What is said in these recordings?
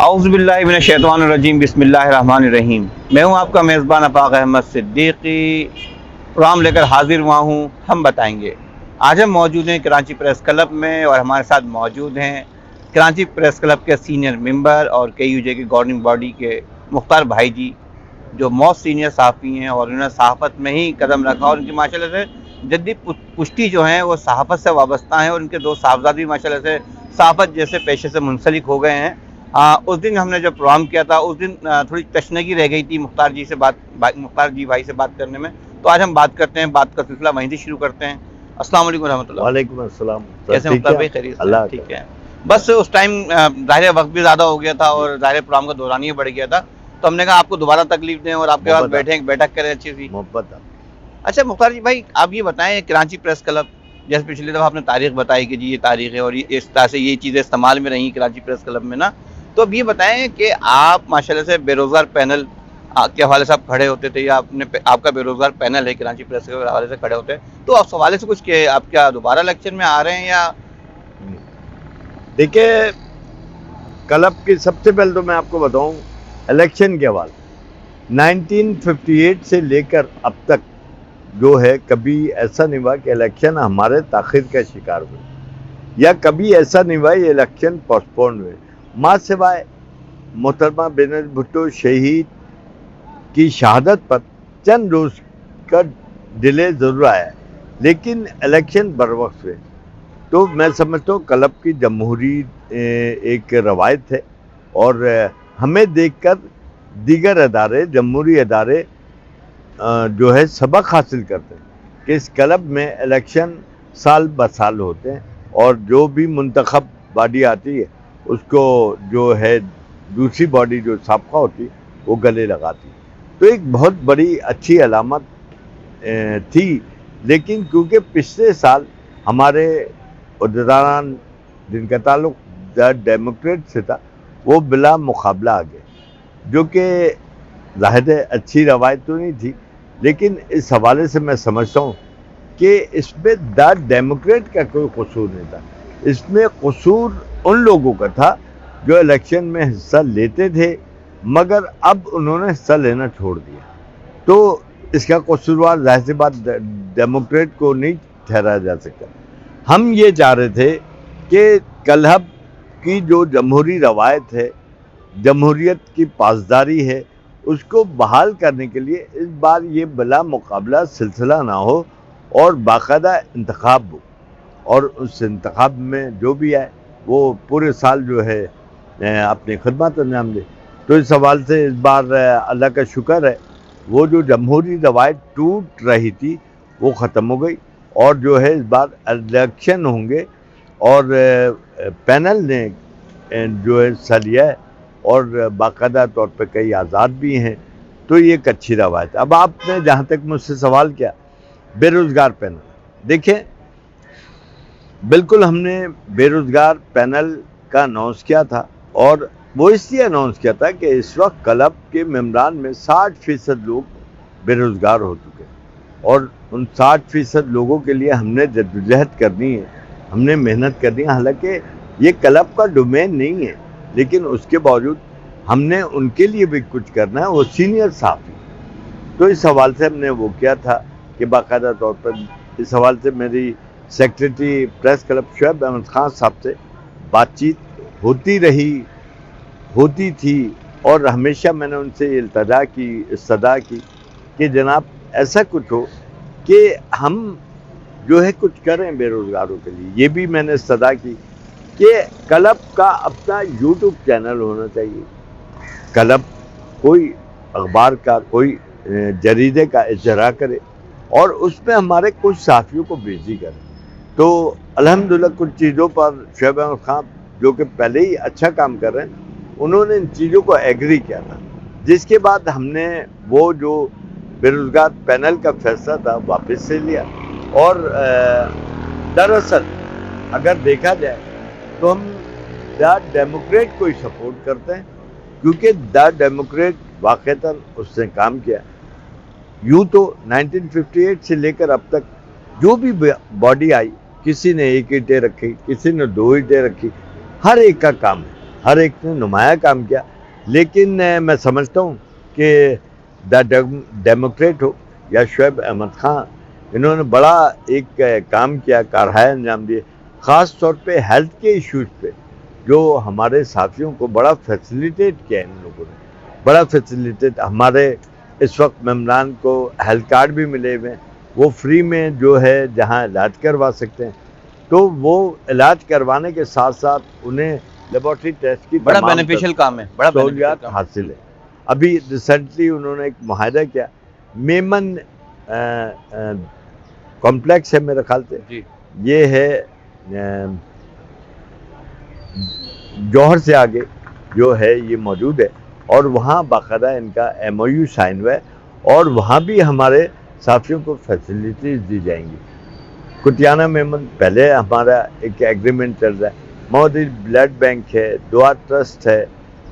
اعوذ باللہ من الشیطان الرجیم، بسم اللہ الرحمن الرحیم۔ میں ہوں آپ کا میزبان افاق احمد صدیقی، پروگرام لے کر حاضر ہوا ہوں، ہم بتائیں گے۔ آج ہم موجود ہیں کراچی پریس کلب میں، اور ہمارے ساتھ موجود ہیں کراچی پریس کلب کے سینئر ممبر اور KUJ کی گورننگ باڈی کے مختار بھائی جی، جو موسٹ سینئر صحافی ہیں، اور انہوں نے صحافت میں ہی قدم رکھا، اور ان کی ماشاءاللہ سے جدی پشتی جو ہیں وہ صحافت سے وابستہ ہیں، اور ان کے دو صاحبزاد بھی ماشاءاللہ سے صحافت جیسے پیشے سے منسلک ہو گئے ہیں۔ اس دن ہم نے جو پروگرام کیا تھا، اس دن تھوڑی تشنگی رہ گئی تھی مختار جی بھائی سے بات کرنے میں، تو آج ہم بات کرتے ہیں، بات کا سلسلہ وہیں سے شروع کرتے ہیں۔ السلام علیکم ورحمۃ اللہ۔ وعلیکم السلام۔ کیسے ہیں مختار بھائی؟ خیریت سے؟ اللہ ٹھیک ہے۔ بس اس ٹائم ظاہر وقت بھی زیادہ ہو گیا تھا، اور ظاہر پروگرام کا دورانیہ بڑھ گیا تھا، تو ہم نے کہا آپ کو دوبارہ تکلیف دیں اور آپ کے پاس بیٹھیں، بیٹھک کریں اچھی سی محبت۔ اچھا مختار جی بھائی، آپ یہ بتائیں، کراچی پریس کلب جیسے پچھلی دفعہ آپ نے تاریخ بتائی کہ جی یہ تاریخ ہے، اور اس طرح سے یہ چیزیں استعمال میں رہیں کراچی پریس کلب میں نا، تو اب یہ بتائیں کہ آپ ماشاءاللہ سے بے روزگار پینل کے حوالے سے آپ کھڑے ہوتے تھے، یا آپ کا بے روزگار پینل ہے کراچی پریس کے حوالے سے کھڑے ہوتے ہیں، تو اس حوالے سے کچھ کہ آپ کیا دوبارہ الیکشن میں آ رہے ہیں یا؟ دیکھیں، کلب کی سب سے پہلے تو میں آپ کو بتاؤں الیکشن کے حوالے 1958 سے لے کر اب تک جو ہے کبھی ایسا نہیں ہوا کہ الیکشن ہمارے تاخیر کا شکار ہوئے، یا کبھی ایسا نہیں ہوا یہ الیکشن پوسٹپون ہوئے، ماں سوائے محترمہ بینظیر بھٹو شہید کی شہادت پر چند روز کا ڈیلے ضرور آیا ہے، لیکن الیکشن بروقت ہوئے۔ تو میں سمجھتا ہوں کلب کی جمہوری ایک روایت ہے، اور ہمیں دیکھ کر دیگر ادارے، جمہوری ادارے جو ہے سبق حاصل کرتے ہیں کہ اس کلب میں الیکشن سال بسال ہوتے ہیں، اور جو بھی منتخب باڈی آتی ہے اس کو جو ہے دوسری باڈی جو سابقہ ہوتی وہ گلے لگاتی، تو ایک بہت بڑی اچھی علامت تھی۔ لیکن کیونکہ پچھلے سال ہمارے عہدیداران جن کا تعلق ڈیموکریٹ سے تھا وہ بلا مقابلہ آ گئے، جو کہ ظاہر ہے اچھی روایت تو نہیں تھی، لیکن اس حوالے سے میں سمجھتا ہوں کہ اس میں ڈیموکریٹ کا کوئی قصور نہیں تھا، اس میں قصور ان لوگوں کا تھا جو الیکشن میں حصہ لیتے تھے مگر اب انہوں نے حصہ لینا چھوڑ دیا، تو اس کا قصوروار ظاہر سی بات ڈیموکریٹ کو نہیں ٹھہرایا جا سکتا۔ ہم یہ چاہ رہے تھے کہ کلب کی جو جمہوری روایت ہے، جمہوریت کی پاسداری ہے، اس کو بحال کرنے کے لیے اس بار یہ بلا مقابلہ سلسلہ نہ ہو اور باقاعدہ انتخاب ہو، اور اس انتخاب میں جو بھی آئے وہ پورے سال جو ہے اپنی خدمات انجام دے۔ تو اس حوالے سے اس بار اللہ کا شکر ہے وہ جو جمہوری روایت ٹوٹ رہی تھی وہ ختم ہو گئی، اور جو ہے اس بار الیکشن ہوں گے، اور پینل نے جو ہے حصہ لیا ہے، اور باقاعدہ طور پہ کئی آزاد بھی ہیں، تو یہ ایک اچھی روایت ہے۔ اب آپ نے جہاں تک مجھ سے سوال کیا بے روزگار پینل، دیکھیں بالکل ہم نے بے روزگار پینل کا اناؤنس کیا تھا، اور وہ اس لیے اناؤنس کیا تھا کہ اس وقت کلب کے ممبران میں 60% لوگ بے روزگار ہو چکے، اور ان 60% لوگوں کے لیے ہم نے جدوجہد کرنی ہے، ہم نے محنت کرنی ہے، حالانکہ یہ کلب کا ڈومین نہیں ہے، لیکن اس کے باوجود ہم نے ان کے لیے بھی کچھ کرنا ہے، وہ سینئر صحافی، تو اس حوالے سے ہم نے وہ کیا تھا کہ باقاعدہ طور پر اس حوالے سے میری secretary press club Shoaib Ahmed Khan صاحب سے بات چیت ہوتی تھی، اور ہمیشہ میں نے ان سے التجا کی، استدعا کی کہ جناب ایسا کچھ ہو کہ ہم جو ہے کچھ کریں بے روزگاروں کے لیے۔ یہ بھی میں نے استدعا کی کہ کلب کا اپنا یوٹیوب چینل ہونا چاہیے، کلب کوئی اخبار کا، کوئی جریدے کا اجرا کرے، اور اس میں ہمارے کچھ صحافیوں کو بزی کرے۔ تو الحمدللہ کچھ چیزوں پر شعیب احمد خان جو کہ پہلے ہی اچھا کام کر رہے ہیں، انہوں نے ان چیزوں کو ایگری کیا تھا، جس کے بعد ہم نے وہ جو بے روزگار پینل کا فیصلہ تھا واپس سے لیا، اور دراصل اگر دیکھا جائے تو ہم ڈیموکریٹ کو ہی سپورٹ کرتے ہیں، کیونکہ ڈیموکریٹ واقعتاً اس نے کام کیا۔ یوں تو 1958 سے لے کر اب تک جو بھی باڈی آئی، کسی نے 1 اینٹیں رکھی، کسی نے 2 اینٹیں رکھی، ہر ایک کا کام ہے، ہر ایک نے نمایاں کام کیا. لیکن میں سمجھتا ہوں کہ دا ڈیموکریٹ ہو یا شعیب احمد خان, انہوں نے بڑا ایک کام کیا, کارہائے انجام دیے, خاص طور پہ ہیلتھ کے ایشوز پہ جو ہمارے صحافیوں کو بڑا فیسیلیٹیٹ کیا ان لوگوں نے, بڑا فیسیلیٹیٹ. ہمارے اس وقت ممبران کو ہیلتھ کارڈ بھی ملے ہوئے ہیں, وہ فری میں جو ہے جہاں علاج کروا سکتے ہیں, تو وہ علاج کروانے کے ساتھ ساتھ انہیں لیبارٹری ٹیسٹ کی بڑا بینیفیشل کام ہے, بڑا سہولیات حاصل ہے. ابھی ریسنٹلی انہوں نے ایک معاہدہ کیا, میمن کمپلیکس ہے میرے خیال سے, جی یہ ہے جوہر سے آگے جو ہے یہ موجود ہے, اور وہاں باقاعدہ ان کا ایم او یو سائن ہوا ہے, اور وہاں بھی ہمارے صحافیوں کو فیسلٹیز دی جائیں گی. کٹیانہ میمن پہلے ہمارا ایک ایگریمنٹ چل رہا ہے, مودی بلڈ بینک ہے, دعا ٹرسٹ ہے,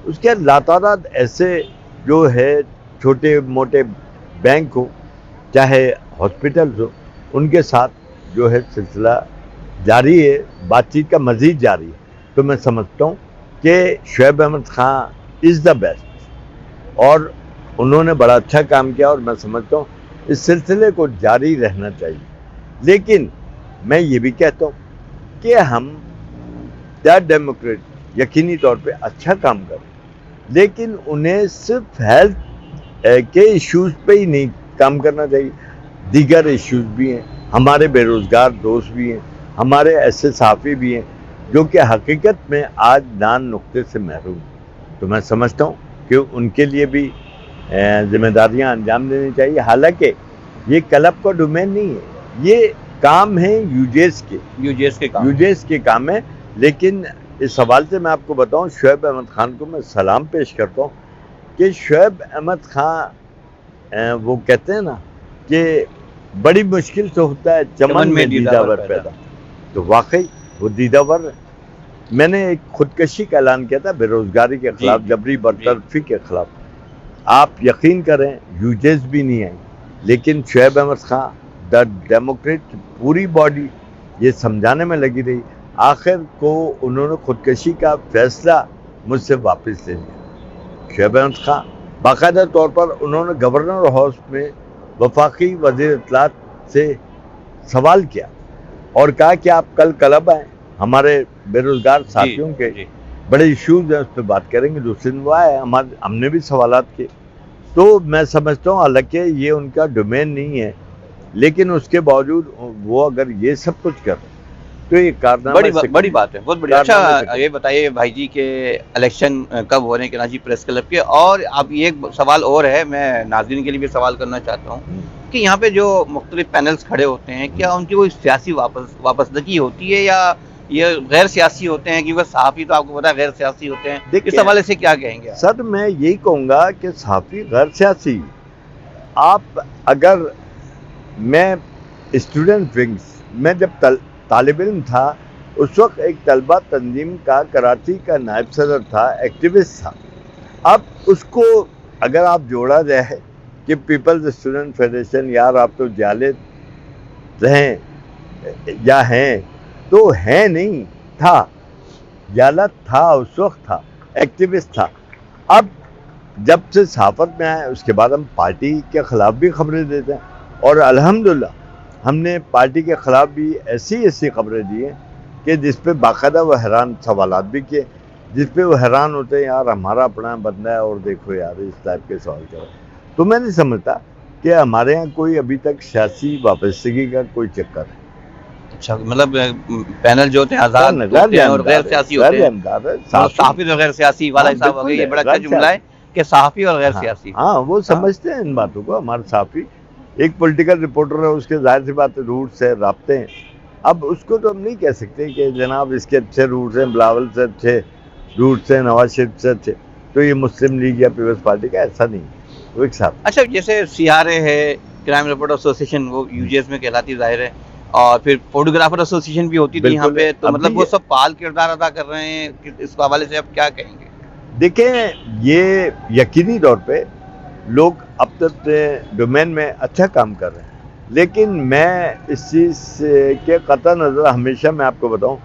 اس کے لاتعداد ایسے جو ہے چھوٹے موٹے بینک ہو چاہے ہاسپٹلز ہو, ان کے ساتھ جو ہے سلسلہ جاری ہے, بات چیت کا مزید جاری ہے. تو میں سمجھتا ہوں کہ شعیب احمد خان از دا بیسٹ, اور انہوں نے بڑا اچھا کام کیا, اور میں سمجھتا ہوں اس سلسلے کو جاری رہنا چاہیے. لیکن میں یہ بھی کہتا ہوں کہ ہم دا ڈیموکریٹ یقینی طور پہ اچھا کام کریں, لیکن انہیں صرف ہیلتھ کے ایشوز پہ ہی نہیں کام کرنا چاہیے, دیگر ایشوز بھی ہیں, ہمارے بے روزگار دوست بھی ہیں, ہمارے ایسے صحافی بھی ہیں جو کہ حقیقت میں آج دان نقطے سے محروم ہیں. تو میں سمجھتا ہوں کہ ان کے لیے بھی ذمہ داریاں انجام دینی چاہیے. حالانکہ یہ کلب کا ڈومین نہیں ہے, یہ کام ہے یوجیس کے کام ہے. لیکن اس حوالے سے میں آپ کو بتاؤں, شعیب احمد خان کو میں سلام پیش کرتا ہوں کہ شعیب احمد خان وہ کہتے ہیں نا کہ بڑی مشکل سے ہوتا ہے چمن میں دیداور پیدا. تو واقعی وہ دیداور. میں نے ایک خودکشی کا اعلان کیا تھا بے روزگاری کے خلاف, جبری برطرفی کے خلاف. آپ یقین کریں یوجیز بھی نہیں آئی, لیکن شعیب احمد خان دا ڈیموکریٹ پوری باڈی یہ سمجھانے میں لگی رہی, آخر کو انہوں نے خودکشی کا فیصلہ مجھ سے واپس لے لیا. شعیب احمد خان باقاعدہ طور پر انہوں نے گورنر ہاؤس میں وفاقی وزیر اطلاعات سے سوال کیا اور کہا کہ آپ کل کلب آئیں, ہمارے بے روزگار ساتھیوں کے بڑے ایشوز ہیں, اس پہ بات کریں گے. دوسرے دن وہ آئے, ہم نے بھی سوالات کیے. تو میں سمجھتا ہوں حالانکہ یہ ان کا ڈومین نہیں ہے, لیکن اس کے باوجود وہ اگر یہ سب کچھ کر تو یہ کارنامہ بڑی بات ہے, بہت بڑی. اچھا یہ بتائیے بھائی جی کہ الیکشن کب ہو رہے ہیں کراچی پریس کلب کے, اور اب ایک سوال اور ہے, میں ناظرین کے لیے بھی سوال کرنا چاہتا ہوں کہ یہاں پہ جو مختلف پینلز کھڑے ہوتے ہیں, کیا ان کی کوئی سیاسی وابستگی ہوتی ہے یا یہ غیر سیاسی ہوتے ہیں؟ کیونکہ صحافی تو آپ کو پتا ہے غیر سیاسی ہوتے ہیں, اس حوالے سے کیا کہیں گے؟ سر میں یہی کہوں گا کہ صحافی غیر سیاسی. آپ اگر میں اسٹوڈنٹ ونگز میں جب طالب علم تھا, اس وقت ایک طلبہ تنظیم کا کراچی کا نائب صدر تھا, ایکٹیوسٹ تھا. اب اس کو اگر آپ جوڑا جائے کہ پیپلز اسٹوڈنٹ فیڈریشن, یار آپ تو جالد رہیں یا ہیں, تو ہے نہیں, تھا جالت تھا, اس وقت تھا, ایکٹیوسٹ تھا. اب جب سے صحافت میں آئے اس کے بعد ہم پارٹی کے خلاف بھی خبریں دیتے ہیں, اور الحمدللہ ہم نے پارٹی کے خلاف بھی ایسی خبریں دی ہیں کہ جس پہ باقاعدہ وہ حیران سوالات بھی کیے, جس پہ وہ حیران ہوتے ہیں یار ہمارا اپنا بندہ ہے اور دیکھو یار اس ٹائپ کے سوال کر. تو میں نہیں سمجھتا کہ ہمارے ہاں کوئی ابھی تک سیاسی وابستگی کا کوئی چکر ہے. اچھا, مطلب پینل جو ہوتے ہیں آزاد ہوتے ہیں اور غیر سیاسی ہوتے ہیں, صحافی اور غیر سیاسی والا حساب ہو گیا. یہ بڑا اچھا جملہ ہے کہ صحافی اور غیر سیاسی. ہاں وہ سمجھتے ہیں ان باتوں کو. ہمارے صحافی ایک پولیٹیکل رپورٹر ہے, اس کے ظاہر سی بات روٹس ہے, رابطے ہیں. اب اس کو تو ہم نہیں کہہ سکتے کہ جناب اس کے اچھے روٹس ہیں, بلاول سے اچھے روٹس ہیں, نواز شریف سے اچھے, تو یہ مسلم لیگ یا پیپلز پارٹی کا ایسا نہیں ہے. وہ ایک صاحب اچھا جیسے CRA ہے, کرائم رپورٹ ایسوسیشن, وہ UJS میں کہلاتی ظاہر ہے, اور پھر فوٹوگرافر ایسوسیشن بھی ہوتی تھی یہاں پہ, تو مطلب وہ سب فعال کردار ادا کر رہے ہیں. اس حوالے سے آپ کیا کہیں گے؟ دیکھیں یہ یقینی طور پہ لوگ اب تک ڈومین میں اچھا کام کر رہے ہیں, لیکن میں اس چیز کے قطع نظر ہمیشہ میں آپ کو بتاؤں,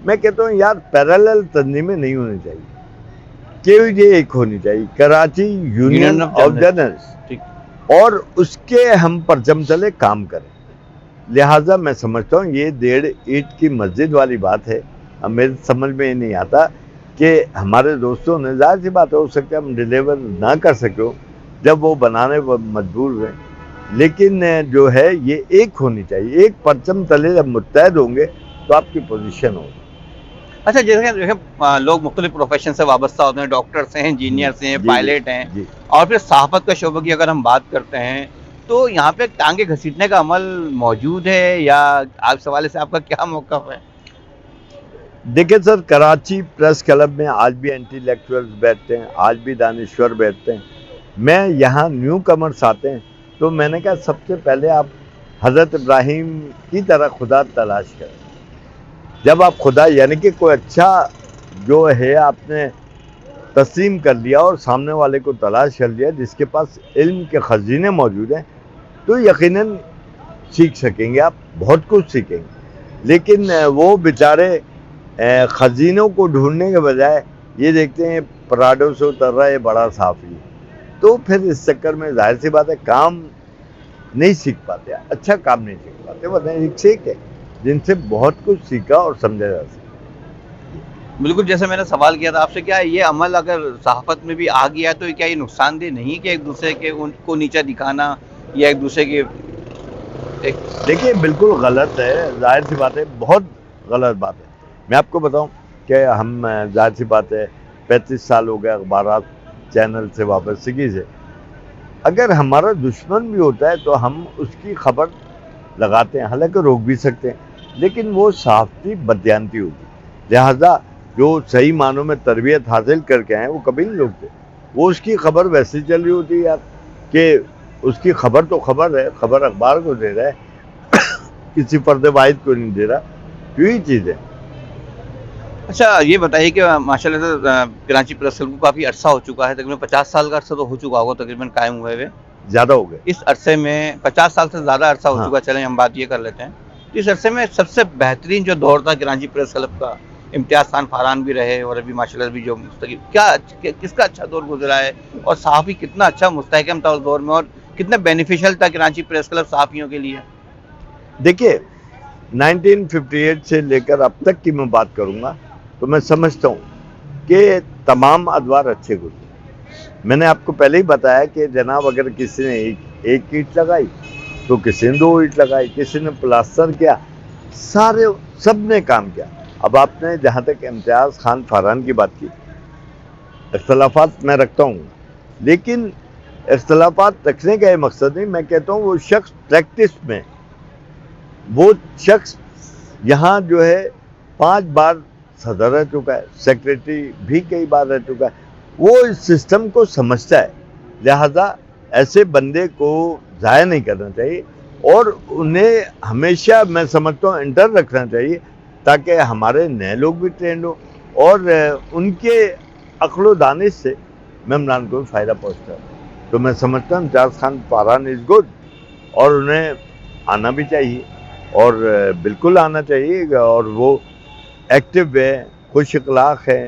میں کہتا ہوں یار پیرالل تنظیمیں نہیں ہونی چاہیے. کہ یہ ایک ہونی چاہیے، کراچی یونین آف جرنلسٹ، ٹھیک، اور اس کے ہم پرچم تلے کام کریں۔ لہٰذا میں سمجھتا ہوں یہ 1.5 اینٹ کی مسجد والی بات ہے۔ اب میرے سمجھ میں یہ نہیں آتا کہ ہمارے دوستوں نے، ظاہر سی بات ہو سکتا ہے ہم ڈیلیور نہ کر سکے ہو جب وہ بنانے پر مجبور ہوئے، لیکن جو ہے یہ ایک ہونی چاہیے، ایک پرچم تلے جب متحد ہوں گے تو آپ کی پوزیشن ہوگی۔ اچھا جیسے لوگ مختلف پروفیشن سے وابستہ ہوتے ہیں، ڈاکٹرس ہیں، انجینئرس ہیں، پائلٹ ہیں، اور پھر صحافت کا شعبہ کی اگر ہم بات کرتے ہیں تو یہاں پہ ٹانگیں گھسیٹنے کا عمل موجود ہے، یا آپ سوالے سے آپ کا کیا موقف ہے؟ دیکھیں سر، کراچی پریس کلب میں آج بھی اینٹی لیکچرز بیٹھتے ہیں، آج بھی دانشور بیٹھتے ہیں۔ میں یہاں نیو کمرس آتے ہیں تو میں نے کہا سب سے پہلے آپ حضرت ابراہیم کی طرح خدا تلاش کریں۔ جب آپ خدا یعنی کہ کوئی اچھا جو ہے آپ نے تسلیم کر لیا اور سامنے والے کو تلاش کر لیا جس کے پاس علم کے خزینے موجود ہیں، تو یقیناً سیکھ سکیں گے، آپ بہت کچھ سیکھیں گے۔ لیکن وہ بیچارے خزینوں کو ڈھونڈنے کے بجائے یہ دیکھتے ہیں پراڈو سے اتر رہا ہے بڑا صحافی، تو پھر اس چکر میں ظاہر سی بات ہے کام نہیں سیکھ پاتے، اچھا کام نہیں سیکھ پاتے۔ ورنہ ایک سے ایک ہے جن سے بہت کچھ سیکھا اور سمجھا جا سکتا۔ بالکل، جیسے میں نے سوال کیا تھا آپ سے، کیا یہ عمل اگر صحافت میں بھی آ گیا تو کیا یہ نقصان دہ نہیں کہ ایک دوسرے کے ان کو نیچا دکھانا یا ایک دوسرے کے دیکھیے بالکل غلط ہے، ظاہر سی بات ہے، بہت غلط بات ہے۔ میں آپ کو بتاؤں کہ ہم ظاہر سی بات ہے 35 سال ہو گئے اخبارات چینل سے وابستگی سے، اگر ہمارا دشمن بھی ہوتا ہے تو ہم اس کی خبر لگاتے ہیں، حالانکہ روک بھی سکتے ہیں، لیکن وہ صحافتی بددیانتی ہوگی۔ لہذا جو صحیح معنوں میں تربیت حاصل کر کے آئے وہ کبھی نہیں روکتے، وہ اس کی خبر ویسے چل رہی ہوتی ہے یار، کہ اس کی خبر تو خبر ہے، خبر اخبار کو دے رہا ہے، کسی فرد واحد کو نہیں دے رہا، یہی چیز ہے۔ اچھا یہ بتائیے کہ ماشاء اللہ سے کراچی پریس کلب کو کافی عرصہ ہو چکا ہے، تقریباً 50 سال کا عرصہ تو ہو چکا ہوگا تقریباً قائم ہوئے ہوئے، زیادہ ہو گئے اس عرصے میں 50 سال سے زیادہ عرصہ ہو چکا، چلیں ہم بات یہ کر لیتے ہیں، تو اس عرصے میں سب سے بہترین جو دور تھا کراچی پریس کلب کا، امتیاز خان فاران بھی رہے اور ابھی ماشاء اللہ بھی جو مستقل، کیا کس کا اچھا دور گزرا ہے، اور صحافی کتنا اچھا مستحکم تھا اس دور میں، اور کتنا بینیفیشل تھا کراچی پریس کلب صحافیوں کے لیے؟ دیکھیے 1958 سے لے کر اب تک کی میں بات کروں گا تو میں سمجھتا ہوں کہ تمام ادوار اچھے گزرے۔ میں نے آپ کو پہلے ہی بتایا کہ جناب اگر کسی نے ایک اینٹ لگائی تو کسی نے 2 اینٹ لگائی، کسی نے پلاسٹر کیا، سب نے کام کیا۔ اب آپ نے جہاں تک امتیاز خان فاران کی بات کی، اختلافات میں رکھتا ہوں، لیکن اختلافات رکھنے کا یہ مقصد نہیں، میں کہتا ہوں وہ شخص پریکٹس میں، وہ شخص یہاں جو ہے 5 بار صدر رہ چکا ہے، سیکریٹری بھی کئی بار رہ چکا ہے، وہ اس سسٹم کو سمجھتا ہے، لہذا ایسے بندے کو ضائع نہیں کرنا چاہیے اور انہیں ہمیشہ میں سمجھتا ہوں انٹر رکھنا چاہیے تاکہ ہمارے نئے لوگ بھی ٹرینڈ ہوں اور ان کے عقل و دانش سے ممبران کو بھی فائدہ پہنچتا ہے۔ تو میں سمجھتا ہوں امتیاز خان فاران از گڈ اور انہیں آنا بھی چاہیے اور بالکل آنا چاہیے، اور وہ ایکٹیو ہے، خوش اخلاق ہے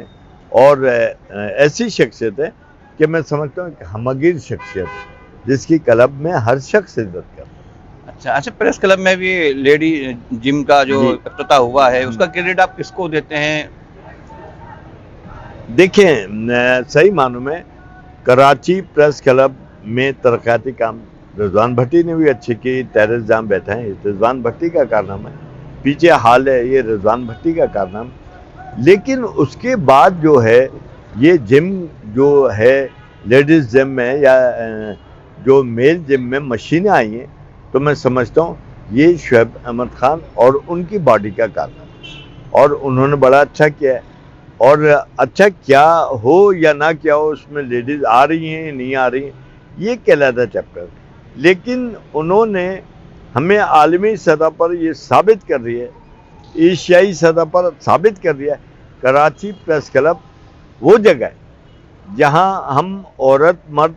اور ایسی شخصیت ہے کہ میں سمجھتا ہوں کہ ہمگیر شخصیت ہے جس کی کلب میں ہر شخص عزت کرتا ہے۔ اچھا پریس کلب میں بھی لیڈی جم کا جو افتتاح ہوا ہے اس کا کریڈٹ آپ کس کو دیتے ہیں؟ دیکھیں صحیح معنوں میں کراچی پریس کلب میں ترقیاتی کام رضوان بھٹی نے بھی اچھی کی، ٹیرس جہاں بیٹھا ہے رضوان بھٹی کا کارنامہ ہے، پیچھے ہال ہے یہ رضوان بھٹی کا کارنامہ، لیکن اس کے بعد جو ہے یہ جم جو ہے لیڈیز جم میں یا جو میل جم میں مشینیں آئی ہیں تو میں سمجھتا ہوں یہ شعیب احمد خان اور ان کی باڈی کا کارنامہ ہے اور انہوں نے بڑا اچھا کیا ہے، اور اچھا کیا ہو یا نہ کیا ہو اس میں لیڈیز آ رہی ہیں نہیں آ رہی ہیں یہ کہلاتا چیپٹر، لیکن انہوں نے ہمیں عالمی سطح پر یہ ثابت کر رہی ہے، ایشیائی سطح پر ثابت کر دیا ہے کراچی پریس کلب وہ جگہ ہے جہاں ہم عورت مرد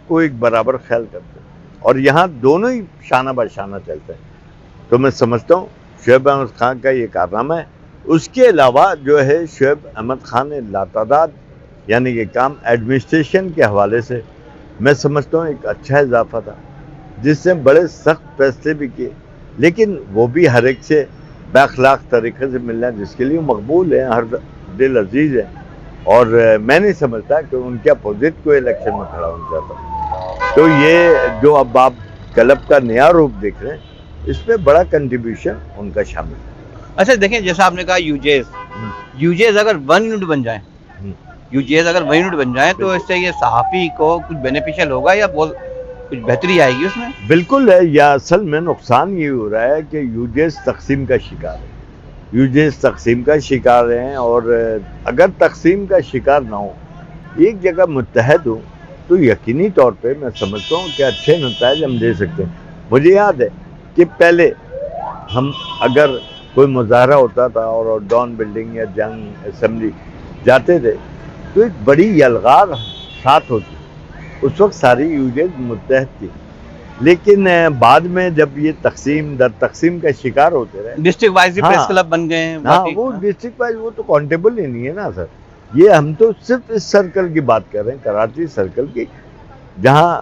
کو ایک برابر خیال کرتے ہیں اور یہاں دونوں ہی شانہ بہ شانہ چلتے ہیں، تو میں سمجھتا ہوں شعیب احمد خان کا یہ کارنامہ ہے۔ اس کے علاوہ جو ہے شعیب احمد خان نے لاتعداد یعنی کہ کام ایڈمنسٹریشن کے حوالے سے میں سمجھتا ہوں ایک اچھا اضافہ تھا، جس نے بڑے سخت فیصلے بھی کیے، لیکن وہ بھی ہر ایک سے باخلاق طریقے سے ملنا جس کے لیے مقبول ہیں، ہر دل عزیز ہیں، اور میں نہیں سمجھتا کہ ان کے اپوزٹ کوئی الیکشن میں کھڑا ہونا چاہتا۔ تو یہ جو اب آپ کلب کا نیا روپ دیکھ رہے ہیں، اس میں بڑا کنٹریبیوشن ان کا شامل ہے۔ اچھا دیکھیں، جیسا آپ نے کہا یوجیز اگر 1 یونٹ بن جائیں، یوجیز اگر 1 یونٹ بن جائیں تو اس سے یہ صحافی کو کچھ بینیفیشل ہوگا یا بہت کچھ بہتری آئے گی اس میں؟ بالکل ہے، یا اصل میں نقصان یہ ہو رہا ہے کہ یوجیز تقسیم کا شکار ہے، یوجیز تقسیم کا شکار ہیں، اور اگر تقسیم کا شکار نہ ہو، ایک جگہ متحد ہو، تو یقینی طور پہ میں سمجھتا ہوں کہ اچھے نتائج ہم دے سکتے ہیں۔ مجھے یاد ہے کہ پہلے ہم اگر کوئی مظاہرہ ہوتا تھا اور ڈان بلڈنگ یا جنگ اسمبلی جاتے تھے تو ایک بڑی یلغار ساتھ ہوتی، اس وقت ساری یوجیز متحد تھی، لیکن بعد میں جب یہ تقسیم در تقسیم کا شکار ہوتے رہے، ڈسٹرکٹ وائز پریس کلب بن گئے ہیں، ہاں وہ ڈسٹرکٹ وائز وہ تو کاؤنٹیبل ہی نہیں ہے نا سر۔ یہ ہم تو صرف اس سرکل کی بات کر رہے ہیں، کراچی سرکل کی، جہاں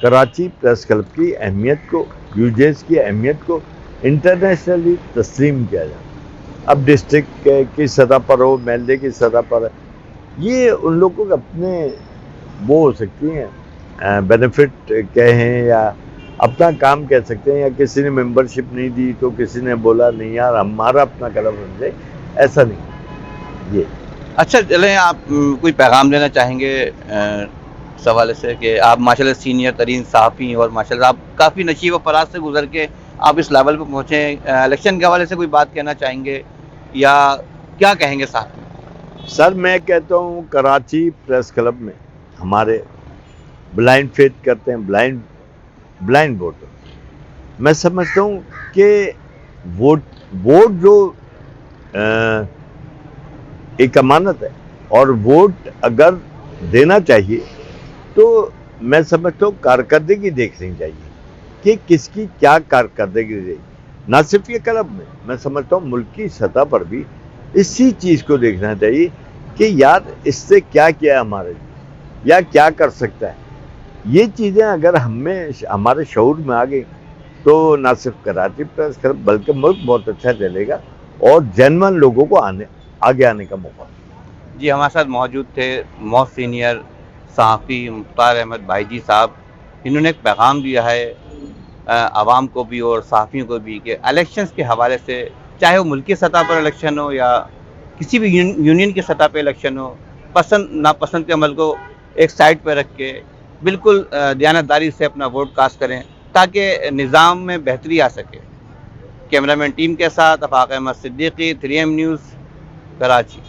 کراچی پریس کلب کی اہمیت کو، یوجیز کی اہمیت کو انٹرنیشنلی تسلیم کیا جائے۔ اب ڈسٹرکٹ کی سطح پر ہو، محلے کی سطح پر، یہ ان لوگوں کے اپنے وہ ہو سکتی ہیں بینیفٹ کہیں یا اپنا کام کہہ سکتے ہیں، یا کسی نے ممبرشپ نہیں دی تو کسی نے بولا نہیں یار ہمارا اپنا کلب بن جائے، ایسا نہیں یہ۔ اچھا چلیں، آپ کوئی پیغام دینا چاہیں گے اس حوالے سے کہ آپ ماشاء اللہ سینئر ترین صحافی ہیں، اور ماشاء اللہ آپ کافی نشیب و فراز سے گزر کے آپ اس لیول پہ پہنچے ہیں، الیکشن کے حوالے سے کوئی بات کہنا چاہیں گے یا کیا کہیں گے صاحب؟ سر میں کہتا ہوں کراچی پریس کلب میں ہمارے بلائنڈ فیتھ کرتے ہیں، بلائنڈ ووٹر، میں سمجھتا ہوں کہ ووٹ جو ایک امانت ہے، اور ووٹ اگر دینا چاہیے تو میں سمجھتا ہوں کارکردگی دیکھنی چاہیے کہ کس کی کیا کارکردگی رہی، نہ صرف یہ کلب میں سمجھتا ہوں ملک کی سطح پر بھی اسی چیز کو دیکھنا چاہیے کہ یار اس سے کیا کیا ہے ہمارے لیے یا کیا کر سکتا ہے۔ یہ چیزیں اگر ہمارے شعور میں آ گئی تو نہ صرف کراچی پریس کلب بلکہ ملک بہت اچھا چلے گا، اور جینون لوگوں کو آگے آنے کا موقع۔ جی ہمارے ساتھ موجود تھے موسٹ سینئر صحافی مختار احمد بھائی جی صاحب، انہوں نے ایک پیغام دیا ہے عوام کو بھی اور صحافیوں کو بھی کہ الیکشنز کے حوالے سے، چاہے وہ ملکی سطح پر الیکشن ہو یا کسی بھی یونین کی سطح پہ الیکشن ہو، پسند ناپسند کے عمل کو ایک سائڈ پہ رکھ کے بالکل دیانتداری سے اپنا ووٹ کاسٹ کریں تاکہ نظام میں بہتری آ سکے۔ کیمرہ مین ٹیم کے ساتھ افاق احمد صدیقی، 3M نیوز، کراچی۔